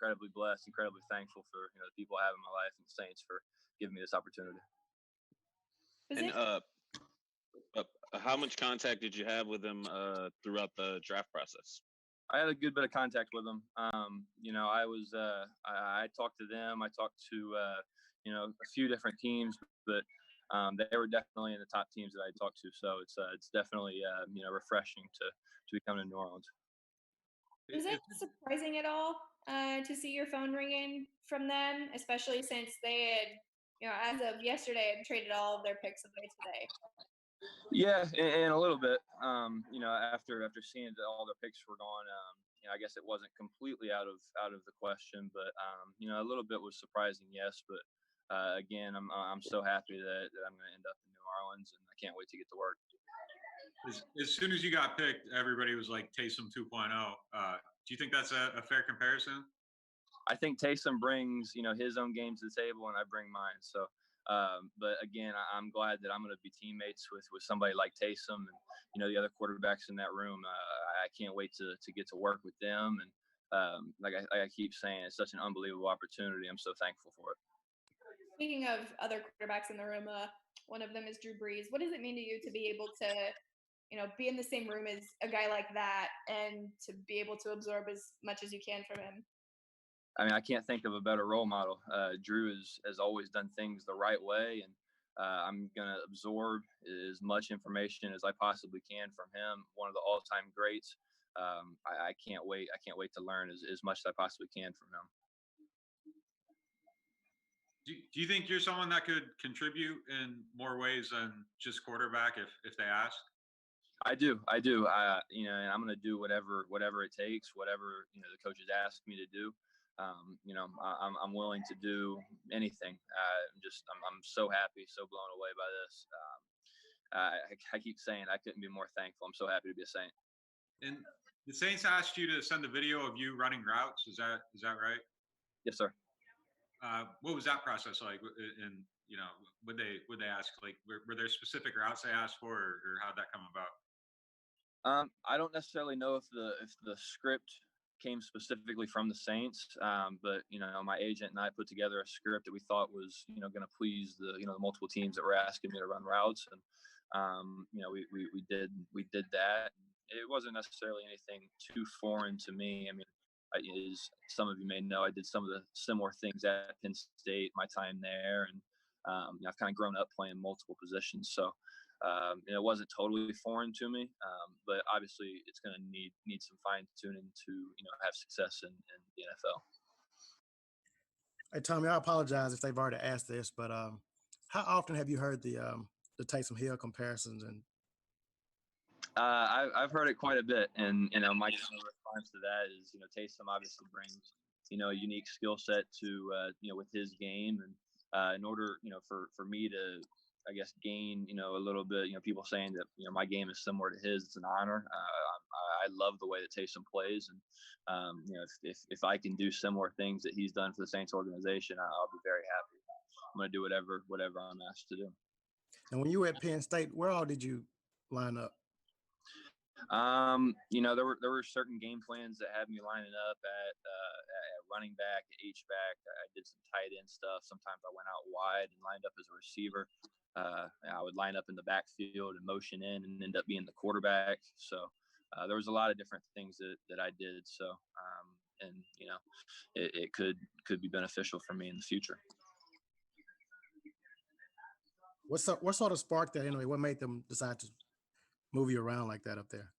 incredibly blessed, incredibly thankful for the people I have in my life and the Saints for giving me this opportunity. And how much contact did you have with him throughout the draft process? I had a good bit of contact with them. I talked to them. I talked to, a few different teams, but they were definitely in the top teams that I talked to. So it's definitely, refreshing to be coming to New Orleans. Was it surprising at all to see your phone ringing from them, especially since they had, as of yesterday, had traded all of their picks away today? Yeah, and a little bit. After seeing that all their picks were gone, I guess it wasn't completely out of the question, but a little bit was surprising, yes. But again, I'm so happy that I'm going to end up in New Orleans, and I can't wait to get to work. As soon as you got picked, everybody was like Taysom 2.0. Do you think that's a fair comparison? I think Taysom brings his own game to the table, and I bring mine. So. But again, I'm glad that I'm going to be teammates with somebody like Taysom and the other quarterbacks in that room. I can't wait to get to work with them, and like I keep saying, it's such an unbelievable opportunity. I'm so thankful for it. Speaking of other quarterbacks in the room, one of them is Drew Brees. What does it mean to you to be able to be in the same room as a guy like that and to be able to absorb as much as you can from him? I mean, I can't think of a better role model. Drew has always done things the right way, and I'm going to absorb as much information as I possibly can from him. One of the all-time greats. I can't wait. I can't wait to learn as much as I possibly can from him. Do you think you're someone that could contribute in more ways than just quarterback if they ask? I do. And I'm going to do whatever it takes, whatever the coaches ask me to do. I'm willing to do anything. I'm so happy, so blown away by this. I keep saying I couldn't be more thankful. I'm so happy to be a Saint. And the Saints asked you to send a video of you running routes. Is that right? Yes, sir. What was that process like? And would they ask, like, were there specific routes they asked for, or how'd that come about? I don't necessarily know if the script came specifically from the Saints, but my agent and I put together a script that we thought was going to please the multiple teams that were asking me to run routes, and we did that. It wasn't necessarily anything too foreign to me. I mean, as some of you may know, I did some of the similar things at Penn State, my time there, and I've kind of grown up playing multiple positions, so. It wasn't totally foreign to me, but obviously it's going to need some fine tuning to have success in the NFL. Hey Tommy, I apologize if they've already asked this, but how often have you heard the Taysom Hill comparisons? And I've heard it quite a bit, and my response to that is Taysom obviously brings a unique skill set to with his game, and in order for me to I guess gain a little bit people saying that my game is similar to his, it's an honor. I love the way that Taysom plays, and if I can do similar things that he's done for the Saints organization, I'll be very happy. I'm going to do whatever I'm asked to do. And when you were at Penn State, where all did you line up? There were certain game plans that had me lining up at running back, at H-back. I did some tight end stuff. Sometimes I went out wide and lined up as a receiver. I would line up in the backfield and motion in and end up being the quarterback. So there was a lot of different things that I did. So it could be beneficial for me in the future. What sort of sparked that anyway? What made them decide to move you around like that up there?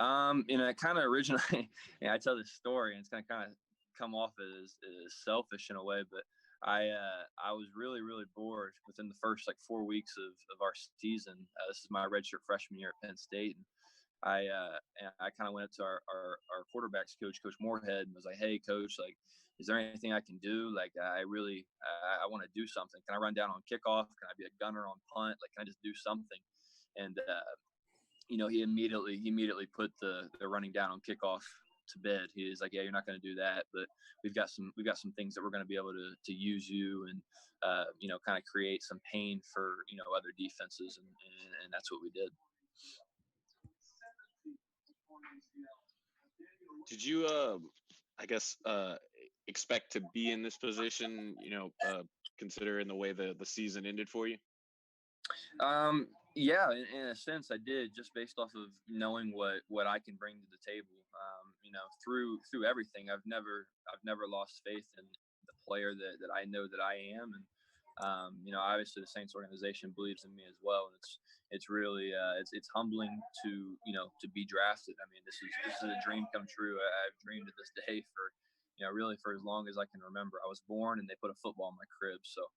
It kind of originally, I tell this story and it's going to kind of come off as selfish in a way, but I was really, really bored within the first 4 weeks of our season. This is my redshirt freshman year at Penn State, and I kind of went up to our quarterbacks coach, Coach Moorhead, and was like, "Hey, Coach, is there anything I can do? I want to do something. Can I run down on kickoff? Can I be a gunner on punt? Can I just do something?" And he immediately put the running down on kickoff to bed. He was like, "Yeah, you're not going to do that, but we've got some things that we're going to be able to use you and kind of create some pain for other defenses," and that's what we did. Did you expect to be in this position? Considering the way the season ended for you. Yeah, in a sense, I did, just based off of knowing what I can bring to the table. Through everything, I've never lost faith in the player that I know that I am, and obviously the Saints organization believes in me as well, and it's really it's humbling to be drafted. I mean, this is a dream come true. I've dreamed of this day for really for as long as I can remember. I was born and they put a football in my crib, so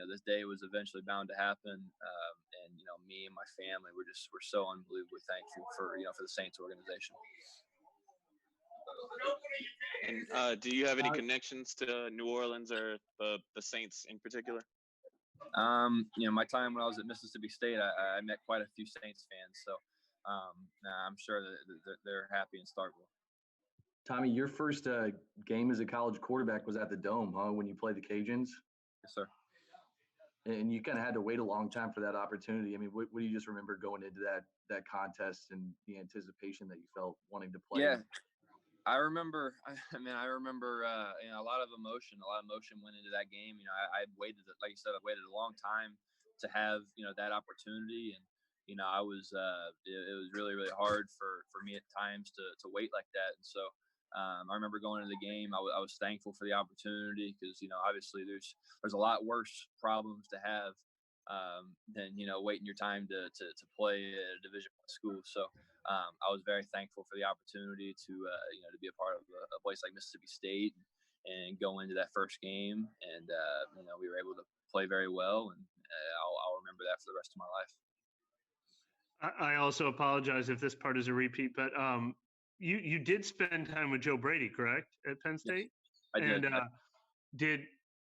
this day was eventually bound to happen. And me and my family, we're so unbelievably thankful for the Saints organization. And do you have any connections to New Orleans or the Saints in particular? My time when I was at Mississippi State, I met quite a few Saints fans, so I'm sure that they're happy in Starkville. Tommy, your first game as a college quarterback was at the Dome, huh? When you played the Cajuns? Yes, sir. And you kind of had to wait a long time for that opportunity. I mean, what do you just remember going into that contest and the anticipation that you felt wanting to play? Yeah, I remember. I remember a lot of emotion. A lot of emotion went into that game. I waited, like you said, I waited a long time to have that opportunity, and I was it was really really hard for me at times to wait like that. And so I remember going into the game. I was thankful for the opportunity because obviously there's a lot worse problems to have than waiting your time to play at a Division I school. So I was very thankful for the opportunity to be a part of a place like Mississippi State and go into that first game. And we were able to play very well, and I'll remember that for the rest of my life. I also apologize if this part is a repeat, but you did spend time with Joe Brady, correct, at Penn State? Yes, I did.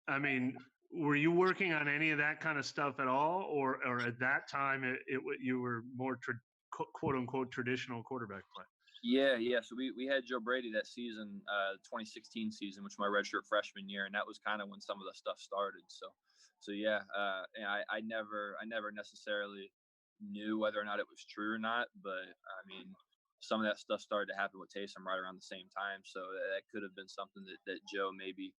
And were you working on any of that kind of stuff at all, or at that time you were more quote unquote traditional quarterback play? Yeah. So we had Joe Brady that season, 2016 season, which was my redshirt freshman year, and that was kind of when some of the stuff started. So yeah, I never necessarily knew whether or not it was true or not, but I mean, some of that stuff started to happen with Taysom right around the same time. So that could have been something that Joe maybe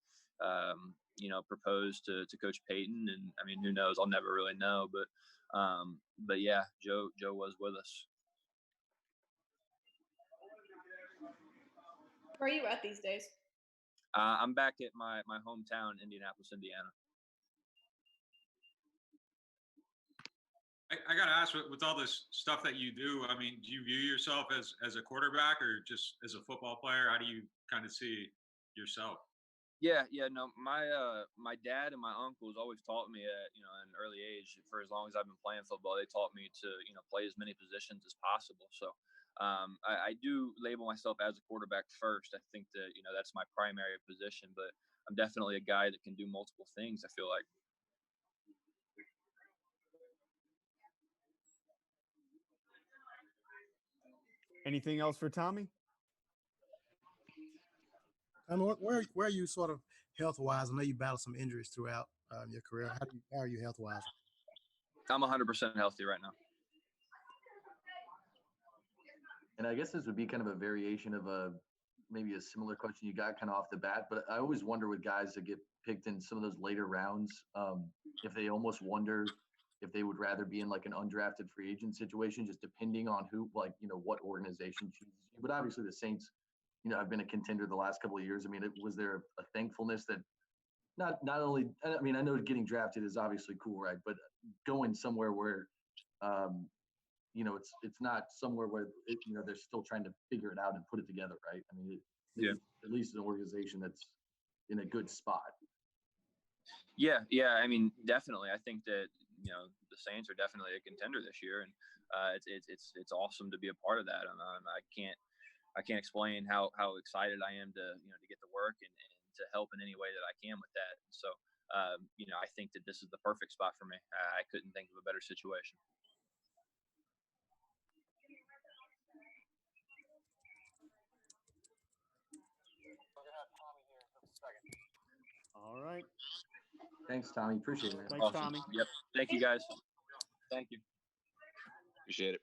proposed to Coach Payton, and I mean, who knows? I'll never really know, but yeah, Joe was with us. Where are you at these days? I'm back at my hometown, Indianapolis, Indiana. I got to ask, with all this stuff that you do, I mean, do you view yourself as a quarterback or just as a football player? How do you kind of see yourself? Yeah, no, my dad and my uncles always taught me at an early age, for as long as I've been playing football, they taught me to play as many positions as possible. So I do label myself as a quarterback first. I think that that's my primary position, but I'm definitely a guy that can do multiple things, I feel like. Anything else for Tommy? I mean, where are you sort of health wise? I know you battled some injuries throughout your career. How are you health wise? I'm 100% healthy right now. And I guess this would be kind of a variation of maybe a similar question you got kind of off the bat, but I always wonder with guys that get picked in some of those later rounds, if they almost wonder if they would rather be in like an undrafted free agent situation, just depending on who, what organization chooses you. But obviously the Saints, have been a contender the last couple of years. I mean, was there a thankfulness that not only, I mean, I know getting drafted is obviously cool, right? But going somewhere where, it's not somewhere where they're still trying to figure it out and put it together, right? I mean, at least an organization that's in a good spot. Yeah. I mean, definitely. I think that the Saints are definitely a contender this year, and it's awesome to be a part of that. I can't explain how excited I am to get to work and to help in any way that I can with that. So I think that this is the perfect spot for me. I couldn't think of a better situation. All right. Thanks, Tommy. Appreciate it, man. Thanks, Tommy. Yep. Thank you, guys. Thank you. Appreciate it.